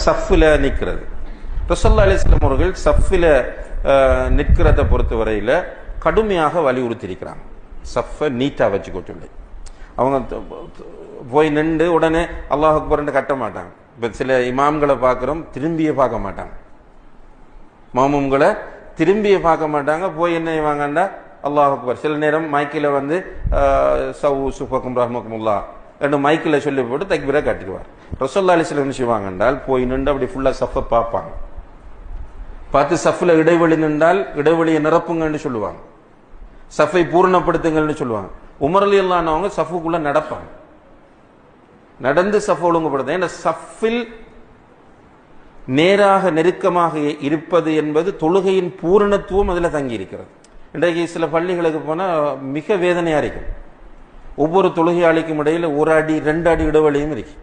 சஃபில் நிற்கிறது. ரசூலுல்லாஹி அலைஹி வஸல்லம் அவர்கள் சஃபில் நிற்கிறத பொறுத்தவரையில கடுமையாக வலியுறுத்தியிருக்கிறாங்க. சஃபை நீட்டா வச்சுக்க சொல்லி. அவங்க போய் நின்று உடனே அல்லாஹ் அக்பர்ன்னு கட்ட மாட்டாங்க. இப்போ சில இமாம்களை பார்க்குறோம், திரும்பிய பார்க்க மாட்டாங்க. மாமும்களை திரும்பிய பார்க்க மாட்டாங்க. போய் என்ன செய்வாங்கண்டா அல்லாஹ் அக்பர். சில நேரம் மைக்கில் வந்து சவு சுஃபக்கும் ரஹ்மக்குமுல்லா ரெண்டு மைக்கில் சொல்லி போட்டு தக்பீரா காட்டிடுவார். ரசூலுல்லாஹி அலைஹி வஸல்லம் செய்வாங்க என்றால் போய் நின்று அப்படி ஃபுல்லாக சஃபை பார்ப்பாங்க. பார்த்து சஃபில் இடைவெளி நின்றால் இடைவெளியை நிரப்புங்கன்னு சொல்லுவாங்க, சஃபை பூர்ணப்படுத்துங்கள்னு சொல்லுவாங்க. உமர் ரலியல்லாஹு அன்ஹு அவங்க சஃபுக்குள்ள நடப்பாங்க, நடந்து சஃப் ஒழுங்குபடுத்த. ஏன்னா சஃபில் நேராக நெருக்கமாக இருப்பது என்பது தொழுகையின் பூரணத்துவம் அதில் தங்கி இருக்கிறது. இன்றைக்கு சில பள்ளிகளுக்கு போனால் மிக வேதனையா இருக்கும். ஒவ்வொரு தொழுகையாளிக்கும் இடையில் 1 அடி 2 அடி இடைவெளியும் இருக்கு.